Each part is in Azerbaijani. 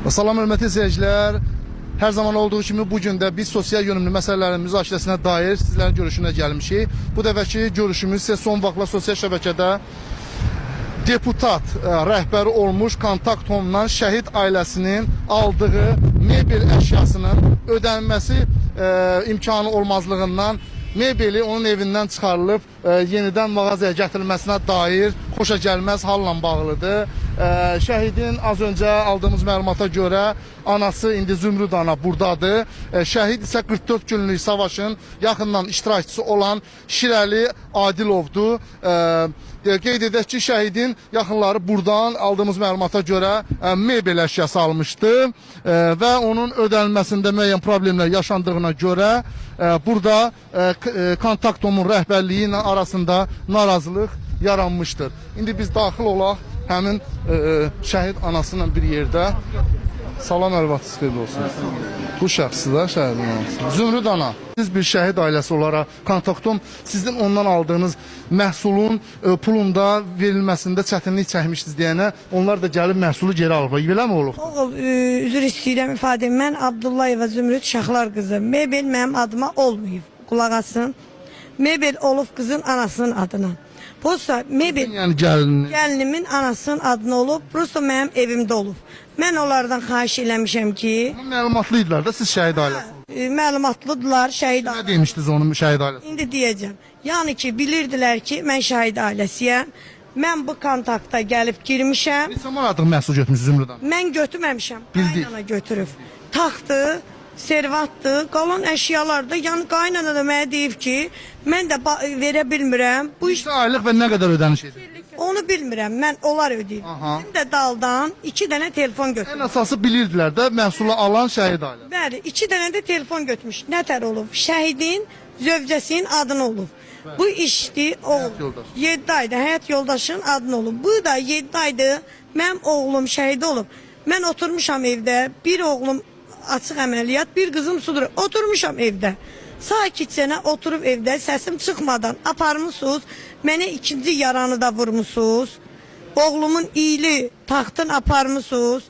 Salam hörmətli izləyicilər. Hər zaman olduğu kimi bu gün də biz sosial yönümlü məsələlərin müzakirəsinə dair sizlərin görüşünə gəlmişik. Bu dəfəki görüşümüz isə son vaxtlar sosial şəbəkədə deputat rəhbəri olmuş Kontaktomdan şəhid ailəsinin aldığı mebel əşyasının ödənməsi imkanı olmazlığından mebeli onun evindən çıxarılıb yenidən mağazaya gətirilməsinə dair xoşagəlməz halla bağlıdır. Şəhidin az öncə aldığımız məlumata görə anası indi Zümrüd ana buradadır. Şəhid isə 44 günlük savaşın yaxından iştirakçısı olan Şirəli Adilovdur. Qeyd edək ki, şəhidin yaxınları buradan aldığımız məlumata görə mebel əşyası almışdı və onun ödənilməsində müəyyən problemlər yaşandığına görə burada Kontaktomun rəhbərliyi ilə arasında narazılıq yaranmışdır. İndi biz daxil olaq həmin şəhid anasıyla bir yerdə. Salam əlvatınız xeyirli olsun. Bu şəxsi də şəhidin anası. Zümrüd ana, siz bir şəhid ailəsi olaraq Kontaktom sizin ondan aldığınız məhsulun pulunda verilməsində çətinlik çəkmişdiniz deyənə onlar da gəlib məhsulu geri alıb. Beləmi olub? Oğul, üzr istəyirəm ifadə. Mən Abdullayeva Zümrüd Şaxlar qızı. Mebel mənim adıma olmayıb. Qulaq asın. Mebel olub qızın anasının adına. Prosta mebel Yəni gəlinimin anasının adına olub. Prosta mənim evimdə olub. Mən onlardan xahiş eləmişəm ki, məlumatlıydılar da siz şəhid ailəsi. məlumatlıdırlar şəhid Nə demişdiniz onun şəhid ailəsi? İndi deyəcəm. Yəni ki, bilirdilər ki, mən şəhid ailəsiyəm. Mən bu kontakta gəlib girmişəm. Neçə manatlıq məhsul götürmüşsünüz Zümrüd ana? Mən götürməmişəm. Bildik. Qaynana götürüb. Taxtı, servatdı, qalan əşyalar da, yəni qaynana da mənə deyib ki, mən də verə bilmirəm. Bu iş Neçə aylıq və nə qədər ödəniş edir? onu bilmirəm. Mən onlar ödəyib. Aha. Bizim də daldan 2 dənə telefon götürdüm. Ən əsası bilirdilər də məhsulu alan şəhid ailəsi. Bəli, 2 dənə də telefon götürmüş. Nətər olub? Şəhidin zövcəsinin adını olub. Bu işdi oğul. yoldaşı. 7 ayda həyat yoldaşının adını olub. Bu da 7 ayda mənim oğlum şəhid olub. Mən oturmuşam evdə. Bir oğlum açıq əməliyyat, bir qızım sudur. Oturmuşam evdə. Sakitcənə oturub evdə səsim çıxmadan aparmışsınız. Mənə ikinci yaranı da vurmuşsunuz. Oğlumun iyili taxtın aparmışsınız.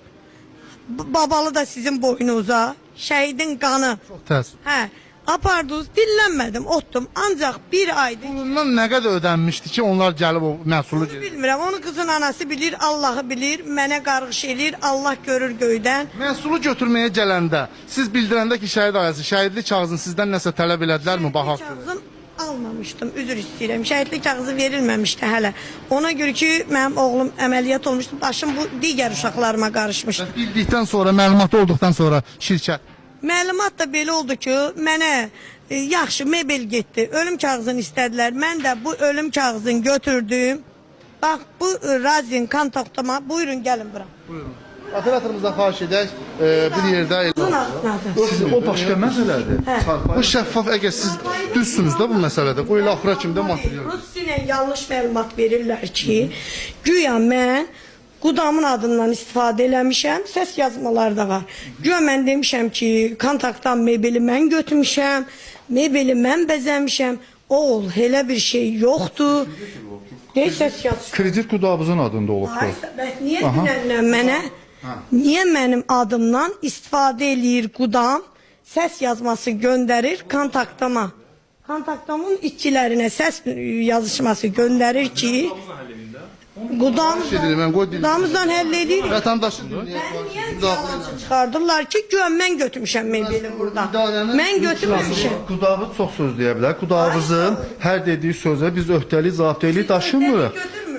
Babalı da sizin boynunuza. Şəhidin qanı. Çox təəssüf. Hə, apardınız, dinlənmədim, otdum. Ancaq bir aydır. Bundan nə qədər ödənmişdi ki, onlar gəlib o məhsulu gedir? Bilmirəm, onu qızın anası bilir, Allahı bilir, mənə qarğış eləyir, Allah görür göydən. Məhsulu götürməyə gələndə, siz bildirəndə ki, şəhid ailəsi, şəhidlik kağızını sizdən nəsə tələb elədilərmi? Baxaq. Kağızım almamışdım, üzr istəyirəm. Şəhidlik kağızı verilməmişdi hələ. Ona görə ki, mənim oğlum əməliyyat olmuşdu, başım bu digər uşaqlarıma qarışmışdı. Bildikdən sonra, məlumatı olduqdan sonra şirkət. Məlumat da belə oldu ki, mənə yaxşı mebel getdi. Ölüm kağızını istədilər. Mən də bu ölüm kağızını götürdüm. Bax, bu razin kontaktama. Buyurun, gəlin bura. Buyurun. Operatorımızdan xahiş edək, bir yerdə... Qızın adınadır. Siz o başqa məsələdir. Bu şəffaf, əgər siz düzsünüz də bu məsələdə, qoy ilə axıra kimdə material. Rus ilə yanlış məlumat verirlər ki, güya mən qudamın adından istifadə eləmişəm, səs yazmaları da var. Güya mən demişəm ki, kontaktdan mebeli mən götürmüşəm, mebeli mən bəzəmişəm. Oğul, elə bir şey yoxdur. Deyil, səs yaz. Kredit qudabızın adında olub. Ay, niyə dünəndən mənə, niyə mənim adımdan istifadə eləyir qudam, səs yazması göndərir kontaktama. Kontaktamın işçilərinə səs yazışması göndərir ki, qudamızdan həll edir. Vətəndaşın Çıxardırlar ki, güya mən götürmüşəm mebeli burada. Mən götürməmişəm. Qudabı çox söz deyə bilər. Qudabızın hər dediyi sözə biz öhdəlik, cavabdehlik daşımırıq.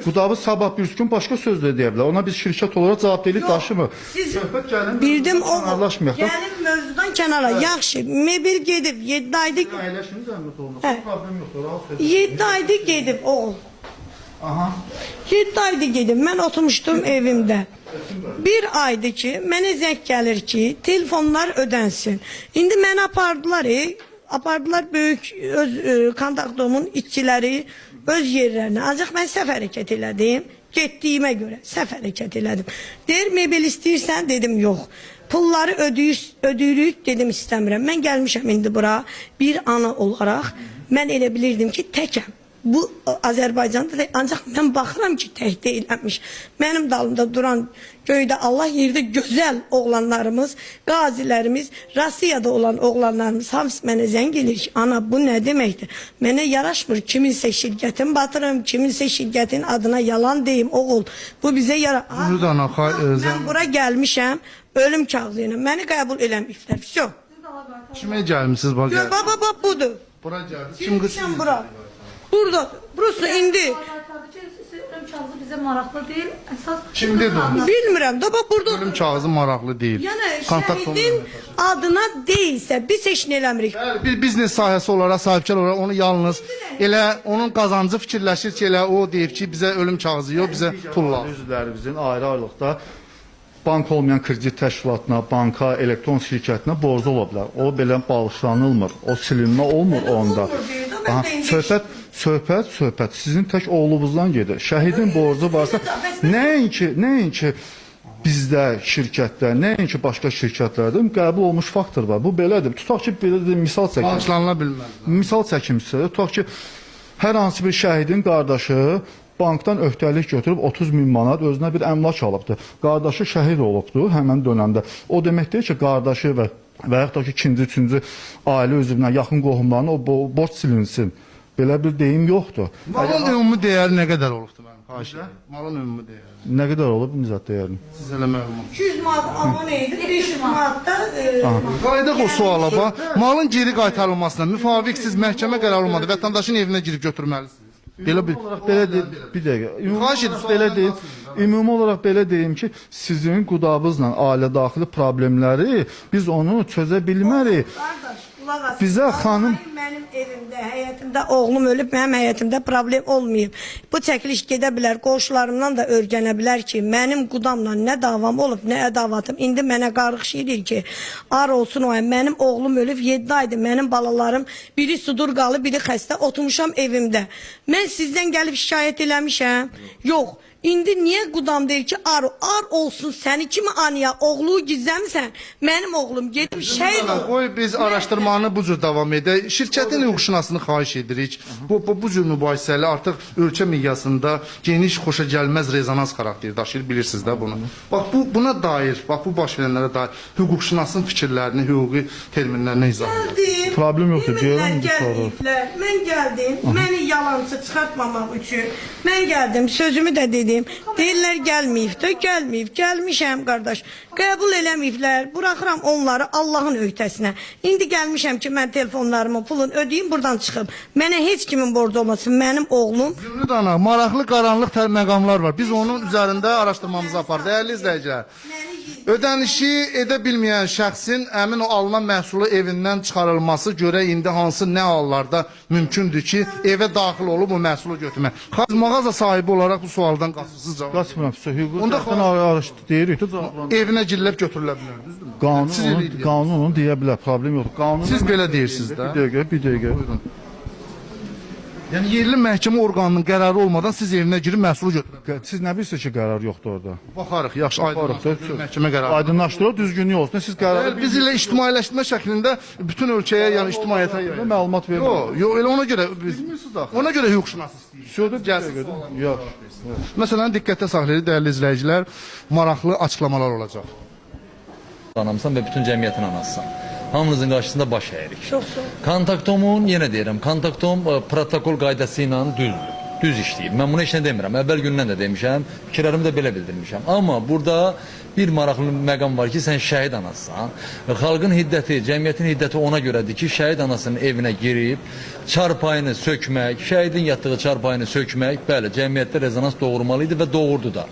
Qudabı sabah bir gün başqa söz də deyə bilər. Ona biz şirkət olaraq cavabdehlik daşımırıq. Siz bildim o Anlaşmayaq da. gəlib mövzudan kənara. Yaxşı, mebel gedib 7 ayda Əyləşiniz zəhmət olmasa problem yoxdur. Rahat söz. 7 ayda gedib oğul. Aha. 7 ayda gedib, mən oturmuşdum evimdə. Bir aydı ki, mənə zəng gəlir ki, telefonlar ödənsin. İndi məni apardılar böyük öz kontaktomun işçiləri öz yerlərinə. Ancaq mən səhv hərəkət elədim, getdiyimə görə səhv hərəkət elədim. Deyir, mebel istəyirsən, dedim, yox. Pulları ödəyirik, dedim, istəmirəm. Mən gəlmişəm indi bura bir ana olaraq, mən elə bilirdim ki, təkəm. bu Azərbaycanda da ancaq mən baxıram ki, tək deyilmiş. Mənim dalımda duran göydə Allah yerdə gözəl oğlanlarımız, qazilərimiz, Rusiyada olan oğlanlarımız hamısı mənə zəng edir ki, ana bu nə deməkdir? Mənə yaraşmır kiminsə şirkətin batırım, kiminsə şirkətin adına yalan deyim, oğul. Bu bizə Buyur da ana, mən bura gəlmişəm, ölüm kağızı ilə məni qəbul eləməyiblər. Vəsə. Kimə gəlmisiniz bax? Baba budur. Bura gəldi. Kim qız? Gəlmişəm bura. Burada. Burası indi. Ölüm kağızı bizə maraqlı deyil. Əsas Kim dedi onu? Bilmirəm da bax burada. Ölüm kağızı maraqlı deyil. Yəni Kontakt şəhidin adına deyilsə biz heç nə eləmirik. Bəli, bir biznes sahəsi olaraq, sahibkar olaraq onu yalnız elə onun qazancı fikirləşir ki, elə o deyib ki, bizə ölüm kağızı yox, bizə pul lazım. Üzvlərimizin ayrı-ayrılıqda bank olmayan kredit təşkilatına, banka, elektron şirkətinə borcu ola bilər. O belə bağışlanılmır. O silinmə olmur onda. Aha, söhbət sizin tək oğlunuzdan gedir. Şəhidin borcu varsa, nəinki bizdə, şirkətdə, nəinki başqa şirkətlərdə qəbul olmuş faktor var. Bu belədir. Tutaq ki, belə də misal çəkim. Bağışlanıla bilməz. Misal çəkimsə, tutaq ki, hər hansı bir şəhidin qardaşı bankdan öhdəlik götürüb 30 min manat özünə bir əmlak alıbdır. Qardaşı şəhid olubdur həmən dönəmdə. O demək deyil ki, qardaşı və yaxud da ki, ikinci, üçüncü ailə üzvünə, yaxın qohumlarına o borc silinsin. Belə bir deyim yoxdur. Malın ümumi dəyəri nə qədər olubdur mənim? Xahiş edirəm. Malın ümumi dəyəri. Nə qədər olub Nizat dəyərini? Siz elə məlumat. 200 manat abunə idi, 500 manat da Qayıdaq o suala bax. Malın geri qaytarılmasına müvafiqsiz məhkəmə qərarı olmadı. Vətəndaşın evinə girib götürməlisiniz. Belə bir Bir dəqiqə. Xahiş edirəm, Belə deyim. Ümumi olaraq belə deyim ki, sizin qudabızla ailə daxili problemləri biz onu çözə bilmərik. qardaş, qulaq as. Bizə xanım Mənim evimdə, həyətimdə oğlum ölüb, mənim həyətimdə problem olmayıb. Bu çəkiliş gedə bilər, qonşularımdan da öyrənə bilər ki, mənim qudamla nə davam olub, nə ədavatım. İndi mənə qarğış edir ki, ar olsun o, mənim oğlum ölüb 7 aydır, mənim balalarım biri sudur qalı, biri xəstə, oturmuşam evimdə. Mən sizdən gəlib şikayət eləmişəm. Yox. İndi niyə qudam deyir ki, ar olsun səni kimi anıya, oğlu gizləmsən, mənim oğlum gedib şəhid olub. Qoy biz araşdırmanı bu cür davam edək. Şirkətin hüquqşünasını xahiş edirik. Bu cür mübahisəli artıq ölkə miqyasında geniş, xoşagəlməz rezonans xarakteri daşıyır, bilirsiniz də bunu. Bax buna dair, bax bu baş verənlərə dair hüquqşünasın fikirlərini, hüquqi terminlərinə izah edin. Gəldim. Problem yoxdur, deyirəm, Demirlər, bu soru. gəlməyiblər. Mən gəldim, məni yalancı çıxartmamaq üçün. Mən gəldim, sözümü də dedim. Deyirlər gəlməyib də, gəlməyib. Gəlmişəm qardaş. Qəbul eləməyiblər. Buraxıram onları Allahın öhdəsinə. İndi gəlmişəm ki, mən telefonlarımı, pulun ödəyim, buradan çıxım. Mənə heç kimin borcu olmasın. Mənim oğlum Zümrüd ana, maraqlı qaranlıq məqamlar var. Biz onun üzərində araşdırmamızı apar. Dəyərli izləyicilər, ödənişi edə bilməyən şəxsin əmin o alınan məhsulu evindən çıxarılması görə indi hansı nə hallarda mümkündür ki, evə daxil olub bu məhsulu götürmək. Mağaza sahibi olaraq bu sualdan qaçırsız cavab. qaçmıram. Hüquq Onda zaten araşdırıb deyirik də cavablandır. Evinə girilib götürülə bilər, düzdürmü? Siz elə deyirsiniz. Qanun onu deyə bilər, problem yoxdur. Qanun Siz belə deyirsiniz də. Bir dəqiqə. Yəni yerli məhkəmə orqanının qərarı olmadan siz evinə girib məhsulu götürün. Siz nə bilirsiniz ki, qərar yoxdur orada? Baxarıq, yaxşı, Baxarıq da, aydınlaşdırın məhkəmə qərarı. Aydınlaşdırır, düzgünlük olsun. Siz qərarı Biz ilə ictimailəşdirmə şəklində bütün ölkəyə, yəni ictimaiyyətə yayılır. məlumat vermirsiniz. Yox, elə ona görə biz Bilmirsiniz axı. ona görə hüquqşünas istəyirik. Söhbət Gəlsin. Yox. Məsələn, diqqətə saxlayırıq dəyərli izləyicilər, maraqlı açıqlamalar olacaq. Anamsan və bütün cəmiyyətin anasısan. Hamınızın qarşısında baş əyirik. çox sağ ol. Kontaktomun, yenə deyirəm, kontaktom protokol qaydası ilə düz işləyir. Mən bunu heç nə demirəm. Əvvəl gündən də demişəm, fikirlərimi də belə bildirmişəm. Amma burada bir maraqlı məqam var ki, sən şəhid anasısan. Xalqın hiddəti, cəmiyyətin hiddəti ona görədir ki, şəhid anasının evinə girib çarpayını sökmək, şəhidin yatdığı çarpayını sökmək, bəli, cəmiyyətdə rezonans doğurmalı idi və doğurdu da.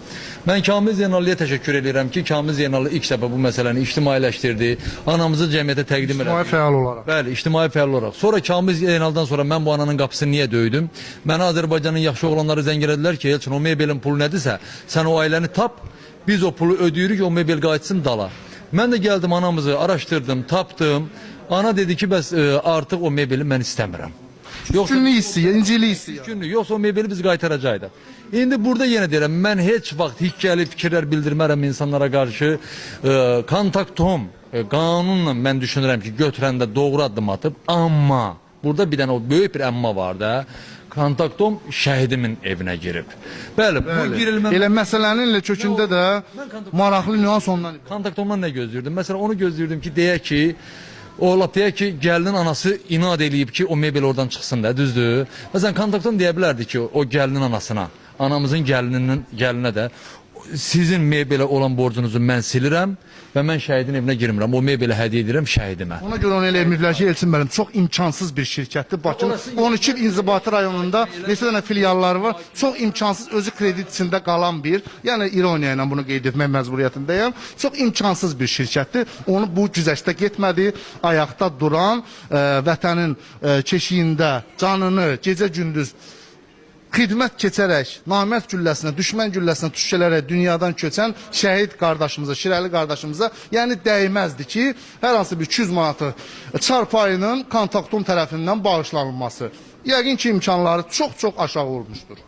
Mən Kamil Zeynallıya təşəkkür edirəm ki, Kamil Zeynallı ilk dəfə bu məsələni ictimailəşdirdi, anamızı cəmiyyətə təqdim elədi. İctimai fəal olaraq. Bəli, ictimai fəal olaraq. Sonra Kamil Zeynaldan sonra mən bu ananın qapısını niyə döydüm? Mənə Azərbaycanın yaxşı oğlanları zəng elədilər ki, Elçin, o mebelin pulu nədirsə, sən o ailəni tap, biz o pulu ödəyirik, o mebel qayıtsın dala. Mən də gəldim anamızı araşdırdım, tapdım. Ana dedi ki, bəs artıq o mebeli mən istəmirəm. Günlük istəyir, incilik istəyir. Günlük, yoxsa o mebeli biz qaytaracaqdıq. İndi burada yenə deyirəm, mən heç vaxt hikayəli fikirlər bildirmərəm insanlara qarşı. Kontaktom qanunla mən düşünürəm ki, götürəndə doğru addım atıb, amma burada bir dənə o böyük bir əmma var da. Kontaktom şəhidimin evinə girib. Bəli, bu girilmə... Elə məsələnin ilə kökündə də maraqlı nüans ondan ibarət. Kontaktomdan nə gözləyirdim? Məsələn, onu gözləyirdim ki, deyək ki, o lap deyək ki, gəlinin anası inad eləyib ki, o mebel oradan çıxsın da, düzdür? Məsələn, kontaktom deyə bilərdi ki, o gəlinin anasına, anamızın gəlinə də sizin mebelə olan borcunuzu mən silirəm və mən şəhidin evinə girmirəm. O mebelə hədiyyə edirəm şəhidimə. Ona görə onu elə emirlər ki, Elçin müəllim çox imkansız bir şirkətdir. Bakının 12 İnzibati rayonunda neçə dənə filialları var. Çox imkansız, özü kredit içində qalan bir, yəni ironiya ilə bunu qeyd etmək məcburiyyətindəyəm. Çox imkansız bir şirkətdir. Onu bu güzəştə getmədi. Ayaqda duran, vətənin keşiyində canını gecə-gündüz xidmət keçərək, namərd gülləsinə, düşmən gülləsinə tuş gələrək dünyadan köçən şəhid qardaşımıza, Şirəli qardaşımıza, yəni dəyməzdi ki, hər hansı bir 200 manatı çarpayının Kontaktom tərəfindən bağışlanılması. Yəqin ki, imkanları çox-çox aşağı olmuşdur.